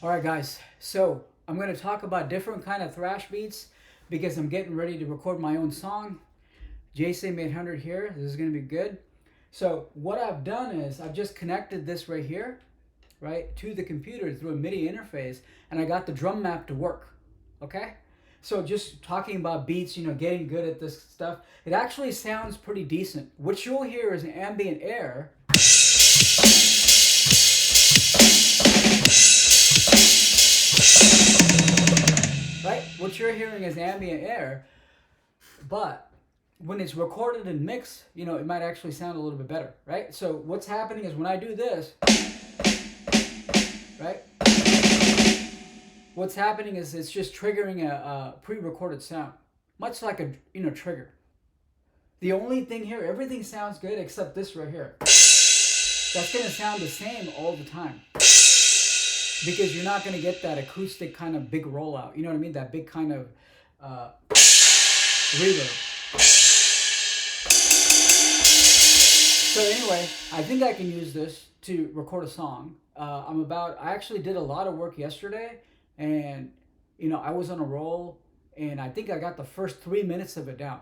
All right, guys. So I'm going to talk about different kind of thrash beats because I'm getting ready to record my own song. JSAM 800 here. This is going to be good. So what I've done is I've just connected this right here, right, to the computer through a MIDI interface, and I got the drum map to work. Okay. So just talking about beats, getting good at this stuff, it actually sounds pretty decent. What you'll hear is an ambient air. Right? What you're hearing is ambient air, but when it's recorded and mixed, it might actually sound a little bit better, right? So what's happening is when I do this, right? What's happening is it's just triggering a pre-recorded sound, much like a trigger. The only thing here, everything sounds good except this right here. That's going to sound the same all the time. Because you're not going to get that acoustic kind of big rollout. You know what I mean? That big kind of reverb. So anyway, I think I can use this to record a song. I actually did a lot of work yesterday. And, I was on a roll. And I think I got the first 3 minutes of it down.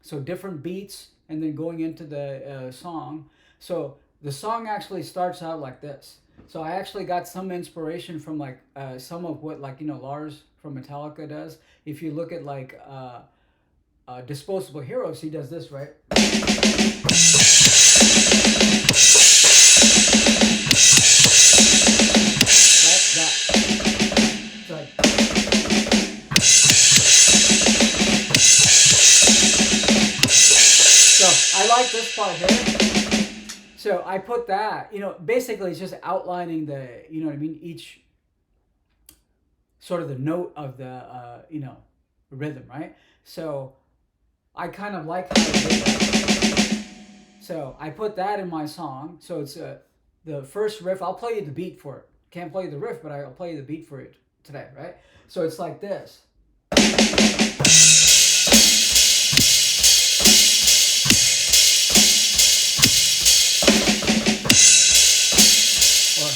So different beats and then going into the song. So the song actually starts out like this. So I actually got some inspiration from some of what Lars from Metallica does. If you look at Disposable Heroes, he does this, right? That's that. It's like. So I like this part here. So I put that, basically it's just outlining the, each sort of the note of the, rhythm, right? So I kind of like how I did that. So I put that in my song. So it's the first riff. I'll play you the beat for it. Can't play you the riff, but I'll play you the beat for it today, right? So it's like this.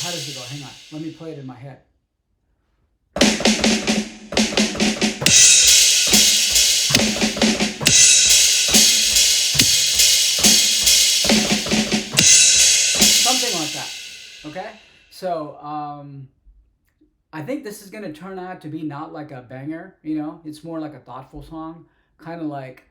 How does it go? Hang on. Let me play it in my head. Something like that. Okay? So, I think this is going to turn out to be not like a banger, It's more like a thoughtful song. Kind of like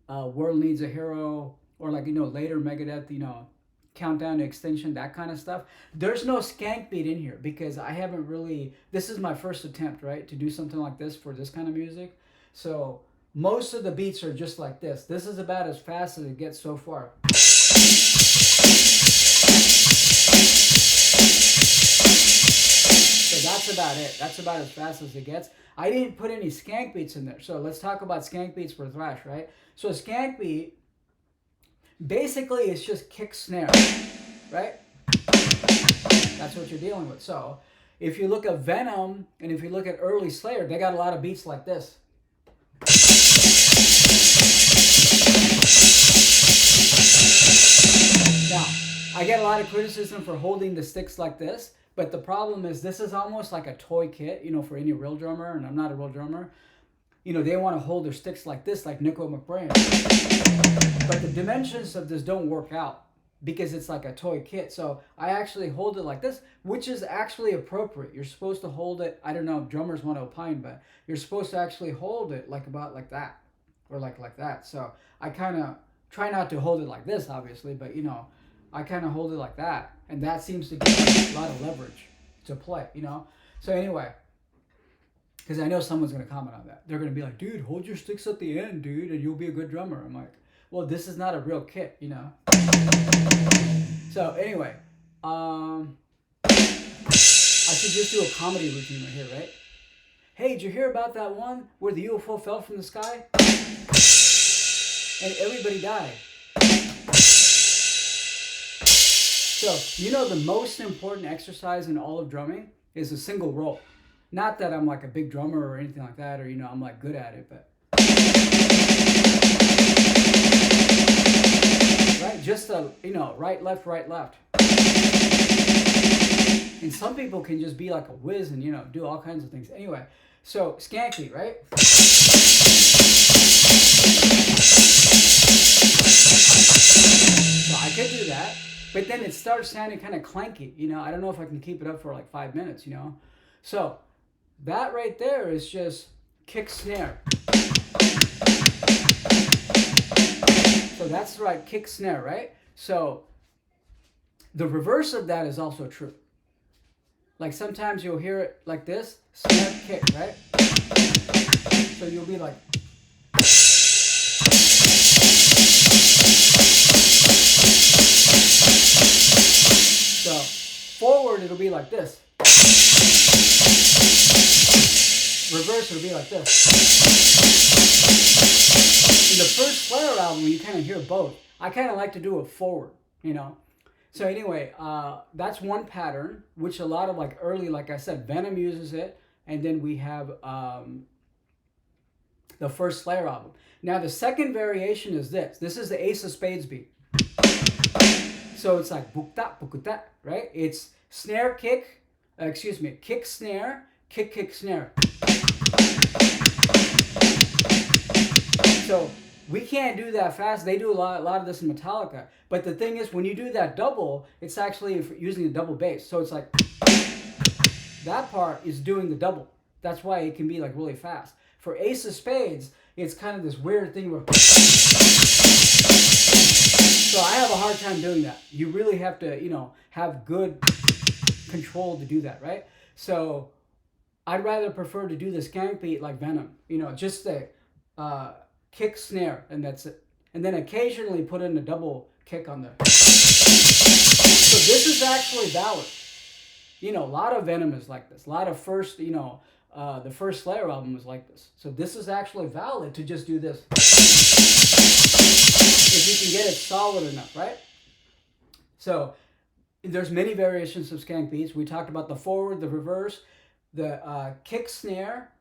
World Needs a Hero or later Megadeth, Countdown to Extinction, that kind of stuff. There's no skank beat in here because I haven't really, this is my first attempt, right, to do something like this for this kind of music. So most of the beats are just like this. This is about as fast as it gets so far. So that's about it. That's about as fast as it gets. I didn't put any skank beats in there. So let's talk about skank beats for thrash, right? So a skank beat, basically, it's just kick snare, right? That's what you're dealing with. So, if you look at Venom and if you look at early Slayer, they got a lot of beats like this. Now, I get a lot of criticism for holding the sticks like this, but the problem is this is almost like a toy kit, for any real drummer, and I'm not a real drummer. They want to hold their sticks like this, like Nico McBrain. But the dimensions of this don't work out because it's like a toy kit. So I actually hold it like this, which is actually appropriate. You're supposed to hold it, I don't know if drummers want to opine, but you're supposed to actually hold it about like that or like that. So I kind of try not to hold it like this, obviously, but I kind of hold it like that. And that seems to give me a lot of leverage to play, So anyway. Because I know someone's going to comment on that. They're going to be like, dude, hold your sticks at the end, dude, and you'll be a good drummer. I'm like, well, this is not a real kit, So anyway, I should just do a comedy routine right here, right? Hey, did you hear about that one where the UFO fell from the sky? And everybody died. So, the most important exercise in all of drumming is a single roll. Not that I'm like a big drummer or anything like that, or, I'm like good at it, but. Right? Just a, right, left, right, left. And some people can just be like a whiz and, you know, do all kinds of things. Anyway, so Skanky, right? So I could do that, but then it starts sounding kind of clanky, you know. I don't know if I can keep it up for like 5 minutes, you know. So that right there is just kick snare. So that's right, kick snare, right? So the reverse of that is also true. Like sometimes you'll hear it like this, snare kick, right? So you'll be like, so forward it'll be like this. Reverse it'll be like this. In the first Slayer album, you kind of hear both. I kind of like to do it forward, you know. So anyway, that's one pattern, which a lot of like early, like I said, Venom uses it, and then we have the first Slayer album. Now the second variation is this. This is the Ace of Spades beat. So it's like bukta bukuta, right? It's snare kick, kick snare, kick snare. So we can't do that fast. They do a lot of this in Metallica. But the thing is, when you do that double, it's actually using the double bass. So it's like that part is doing the double. That's why it can be like really fast. For Ace of Spades, it's kind of this weird thing where. So I have a hard time doing that. You really have to, you know, have good control to do that, right? So I'd rather prefer to do the Skank beat like Venom. You know, just the kick snare, and that's it. And then occasionally put in a double kick on there. So this is actually valid. You know, a lot of Venom is like this. A lot of first, you know, the first Slayer album was like this. So this is actually valid to just do this. If you can get it solid enough, right? So there's many variations of Skank beats. We talked about the forward, the reverse, the kick snare,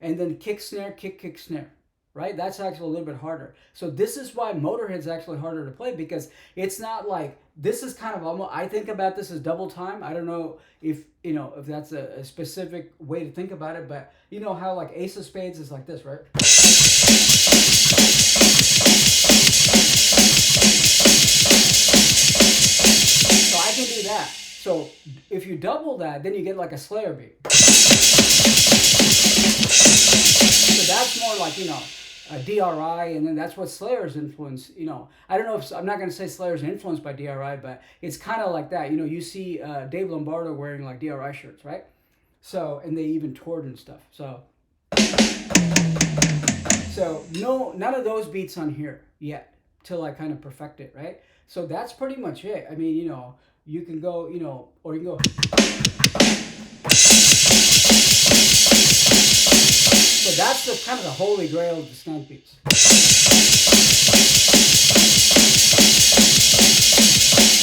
and then kick snare, kick snare. Right? That's actually a little bit harder. So this is why Motorhead's actually harder to play, because it's not like, this is kind of almost, I think about this as double time. I don't know if, you know, if that's a specific way to think about it, but you know how like Ace of Spades is like this, right? So I can do that. So if you double that, then you get like a Slayer beat. So that's more like, you know, a DRI, and then that's what Slayer's influence, you know. I don't know if, I'm not going to say Slayer's influenced by DRI, but it's kind of like that. You know, you see Dave Lombardo wearing like DRI shirts, right? So, and they even toured and stuff. So no, none of those beats on here yet till I kind of perfect it, right? So that's pretty much it. I mean, you know, you can go, you know, or you can go. So that's the kind of the holy grail of the Skank beats.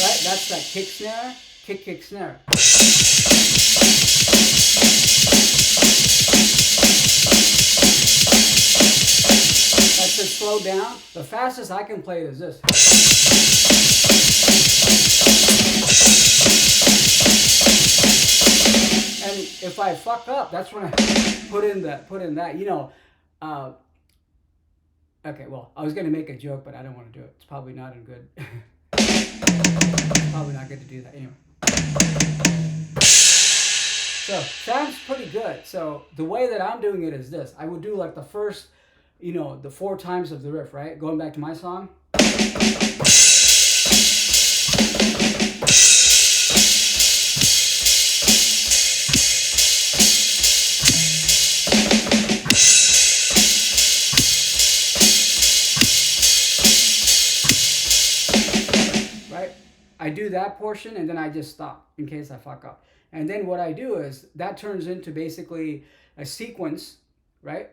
Right? That's that kick snare, kick snare. That's it, slow down. The fastest I can play it is this. And if I fuck up, that's when I put in that, you know. Okay, well, I was gonna make a joke, but I don't want to do it. It's probably not a good. It's probably not good to do that anyway. So sounds pretty good. So the way that I'm doing it is this: I would do like the first, you know, the 4 times of the riff, right? Going back to my song. I do that portion and then I just stop in case I fuck up. And then what I do is that turns into basically a sequence, right?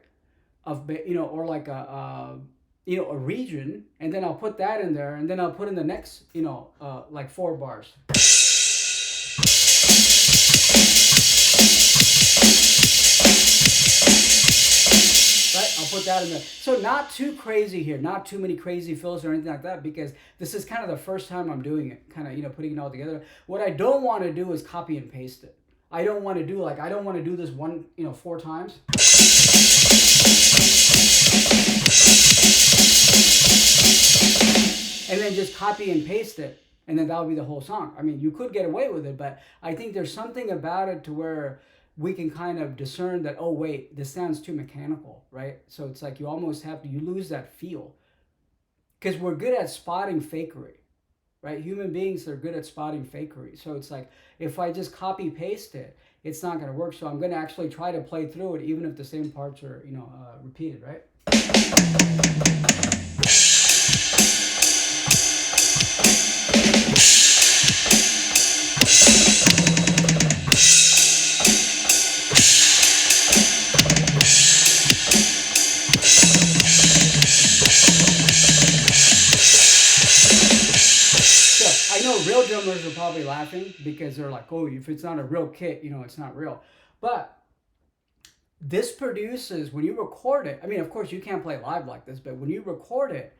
Of, you know, or like a you know, a region, and then I'll put that in there, and then I'll put in the next, you know, like 4 bars. Right? I'll put that out in the, so not too crazy here, not too many crazy fills or anything like that, because this is kind of the first time I'm doing it, kind of, you know, putting it all together. What I don't want to do is copy and paste it. I don't want to do like, I don't want to do this one, you know, 4 times. And then just copy and paste it. And then that would be the whole song. I mean, you could get away with it, but I think there's something about it to where we can kind of discern that, oh, wait, this sounds too mechanical, right? So it's like you almost have to, you lose that feel. Because we're good at spotting fakery, right? Human beings are good at spotting fakery. So it's like, if I just copy paste it, it's not going to work. So I'm going to actually try to play through it, even if the same parts are, you know, repeated, right? I know real drummers are probably laughing because they're like, oh, if it's not a real kit, you know, it's not real. But this produces, when you record it, I mean, of course, you can't play live like this, but when you record it,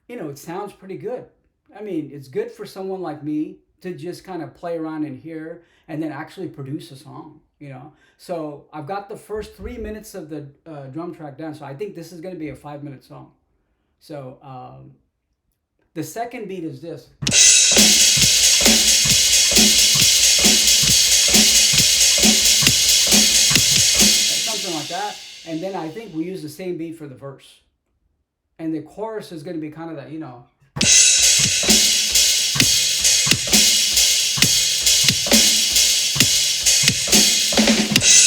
you know, it sounds pretty good. I mean, it's good for someone like me to just kind of play around in here and then actually produce a song, you know. So I've got the first 3 minutes of the drum track done. So I think this is going to be a 5-minute song. So the second beat is this. Something like that. And then I think we use the same beat for the verse. And the chorus is going to be kind of that, you know.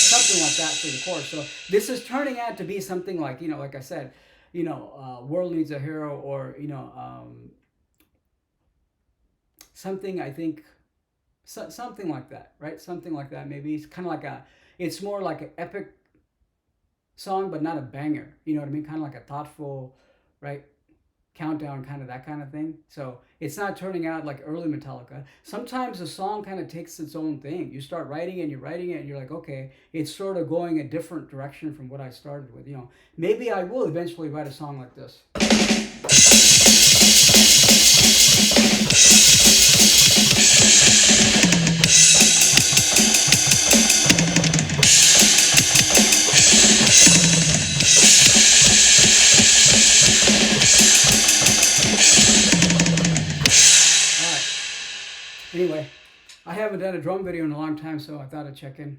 Something like that for the chorus. So this is turning out to be something like, you know, like I said, you know, World Needs a Hero, or, you know, something, I think, something like that, right? Something like that. Maybe it's kind of like it's more like an epic song, but not a banger. You know what I mean? Kind of like a thoughtful, right? Countdown, kind of that kind of thing. So it's not turning out like early Metallica. Sometimes a song kind of takes its own thing. You start writing it and you're writing it and you're like, okay, it's sort of going a different direction from what I started with. You know, maybe I will eventually write a song like this. Anyway, I haven't done a drum video in a long time, so I thought I'd check in.